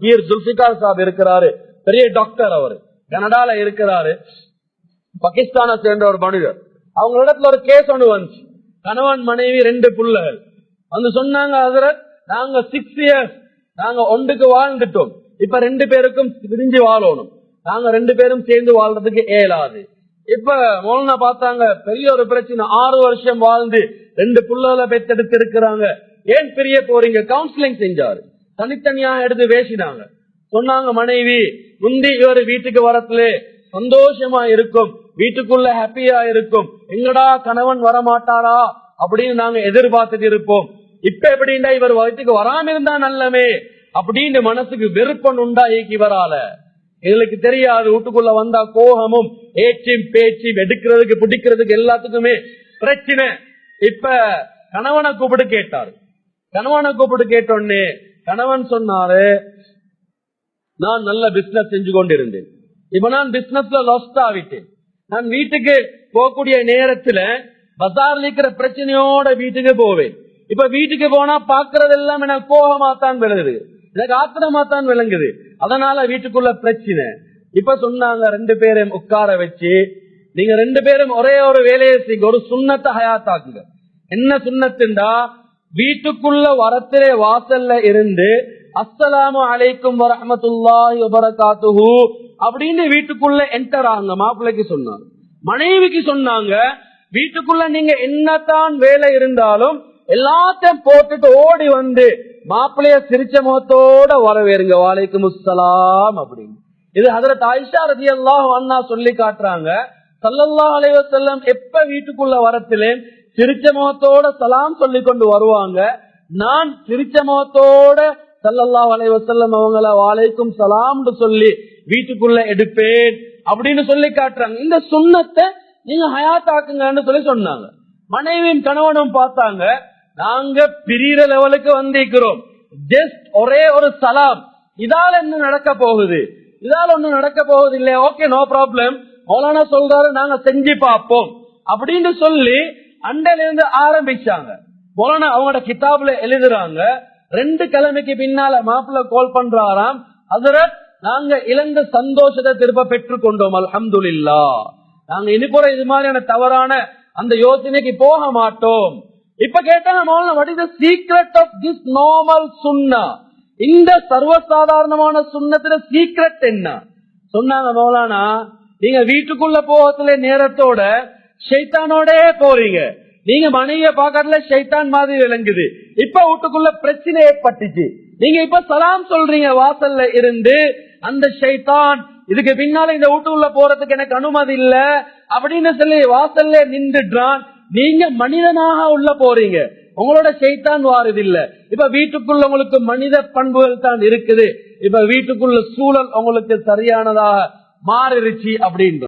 Beer Zulfiqar சாப் இருக்கிறாரு, பெரிய டாக்டர், அவரு கனடால இருக்கிறாரு, பாகிஸ்தானை சேர்ந்த ஒரு மனிதர். அவங்க இடத்துல ஒரு கேஸ் ஒன்று வந்துச்சு. கணவன் மனைவி 2 பிள்ளைகள் வந்து சொன்னாங்க, ஹஜ்ரத் நாங்க 6 இயர்ஸ் நாங்க ஒன்றுக்கு வாழ்ந்துட்டோம், இப்ப 2 பேருக்கும் பிரிஞ்சு வாழணும், நாங்க 2 பேரும் சேர்ந்து வாழ்றதுக்கு இயலாது. இப்ப மௌலானா பார்த்தாங்க பெரிய ஒரு பிரச்சனை, 6 வருஷம் வாழ்ந்து 2 பிள்ளைகளை பெற்றெடுத்து இருக்கிறாங்க, ஏன் பிரிய போறீங்க? கவுன்சிலிங் செஞ்சாரு, தனித்தனியா எடுத்து பேசினாங்க. சொன்னாங்க மனைவி முந்தி இவர் வீட்டுக்கு வரத்துல சந்தோஷமா இருக்கும், வீட்டுக்குள்ள ஹாப்பியா இருக்கும், எங்கடா கணவன் வரமாட்டாரா அப்படின்னு நாங்க எதிர்பார்த்துட்டு இருப்போம். இப்ப எப்படின்னா இவர் வீட்டுக்கு வராம இருந்தா நல்லமே அப்படின்னு மனசுக்கு வெறுப்பன் உண்டாக்கி வரால. எங்களுக்கு தெரியாது, வீட்டுக்குள்ள வந்தா கோபமும் ஏச்சும் பேச்சும் எடுக்கிறதுக்கு பிடிக்கிறதுக்கு எல்லாத்துக்குமே பிரச்சனை. இப்ப கணவனை கூப்பிட்டு கேட்டாரு. கணவனை கூப்பிட்டு கேட்டோன்னே கணவன் சொன்னாரு, நான் நல்ல பிசினஸ் செஞ்சு கொண்டிருந்தேன், இப்ப நான் பிசினஸ்ல லாஸ்ட் ஆகிட்டேன், நான் வீட்டுக்கு போகக்கூடிய நேரத்துல பஜார்ல இருக்கிற பிரச்சனையோட வீட்டுக்கு போவேன். இப்ப வீட்டுக்கு போனா பாக்குறதெல்லாம் எனக்கு கோபமாத்தான் விளங்குது, எனக்கு ஆத்திரமாத்தான் விளங்குது, அதனால வீட்டுக்குள்ள பிரச்சனை. இப்ப சொன்னாங்க 2 பேரும் உட்கார வச்சு, நீங்க 2 பேரும் ஒரே ஒரு வேலையை செய்யுங்க, ஒரு சுண்ணத்தை ஹயாத்தாக்குங்க. என்ன சுண்ணத்துண்டா, வீட்டுக்குள்ள வரத்திலே வாசல்ல இருந்து அஸ்ஸலாமு அலைக்கும் வரஹ்மத்துல்லாஹி வபரகாத்துஹு அப்படின்னு வீட்டுக்குள்ள என்டர் ஆகுங்க. மாப்பிள்ளைக்கு சொன்னாங்க, மனைவிக்கு சொன்னாங்க, வீட்டுக்குள்ள நீங்க என்னத்தான் வேலை இருந்தாலும் எல்லாத்தையும் போட்டுட்டு ஓடி வந்து மாப்பிள்ளைய சிரிச்ச முகத்தோட வரவேறுங்க, வலைக்கும் அஸ்ஸலாம் அப்படின்னு. இது ஹஜ்ரத் ஆயிஷா ரலியல்லாஹு அன்ஹா சொல்லி காட்டுறாங்க. ஸல்லல்லாஹு அலைஹி வஸல்லம் எப்ப வீட்டுக்குள்ள வரத்திலே சிரிச்ச முகத்தோட சலாம் சொல்லி கொண்டு வருவாங்க, நான் சிரிச்ச முகத்தோட ஸல்லல்லாஹு அலைஹி வஸல்லம் அவங்கள வலைக்கும் சலாம்னு சொல்லி வீட்டுக்குள்ள எடுப்பேன் அப்படின்னு சொல்லி காட்டுறாங்க. இந்த சுன்னத்தை நீங்க ஹயாத்தாக்குங்கன்னு சொல்லி சொன்னாங்க. மனைவியும் கணவனும் பார்த்தாங்க, நாங்க பிரியிற லெவலுக்கு வந்திருக்கிறோம், ஜஸ்ட் ஒரே ஒரு சலாம், இதால என்ன நடக்க போகுது, இதால ஒண்ணு நடக்க போகுது இல்ல, ஓகே நோ ப்ராப்ளம், மௌலானா சொல்றாரு நாங்க செஞ்சு பார்ப்போம் அப்படின்னு சொல்லி அண்டையில இருந்து ஆரம்பிச்சாங்க. மௌலானா அவங்களோட கிதாபுல எழுதுறாங்க, 2 கிழமைக்கு பின்னால மாப்பிள்ள கால் பண்றாராம், ஹஜ்ரத் நாங்க இழந்த சந்தோஷத்தை திரும்ப பெற்றுக் கொண்டோம், அல்ஹம்துலில்லாஹ், நாங்க இனிப்புற இது மாதிரியான தவறான அந்த யோசனைக்கு போக மாட்டோம். இப்ப கேட்டாங்க மௌலானா, what is the secret of this normal சுன்னா, இந்த சர்வசாதாரணமான சுன்னத்துல சீக்ரெட் என்ன? சொன்னாங்க மௌலானா, நீங்க வீட்டுக்குள்ள போகத்துல நேரத்தோட ஷைத்தானோட போறீங்க, நீங்க மனைவிய பாக்கறதுல ஷைத்தான் மாதிரி விளங்குது, இப்ப வீட்டுக்குள்ள பிரச்சனை ஏற்பட்டுச்சு, நீங்க இப்ப சலாம் சொல்றீங்க வாசல்ல இருந்து, அந்த ஷைத்தான் இதுக்கு பின்னால இந்த வீட்டுக்குள்ள போறதுக்கு எனக்கு அனுமதி இல்ல அப்படின்னு சொல்லி வாசல்ல நின்றுடுறான், நீங்க மனிதனாக உள்ள போறீங்க, உங்களோட ஷைத்தான் வாரது இல்ல. இப்ப வீட்டுக்குள்ள உங்களுக்கு மனித பண்புகள் தான் இருக்குது, இப்ப வீட்டுக்குள்ள சூழல் உங்களுக்கு சரியானதாக மாறிடுச்சு அப்படின்னு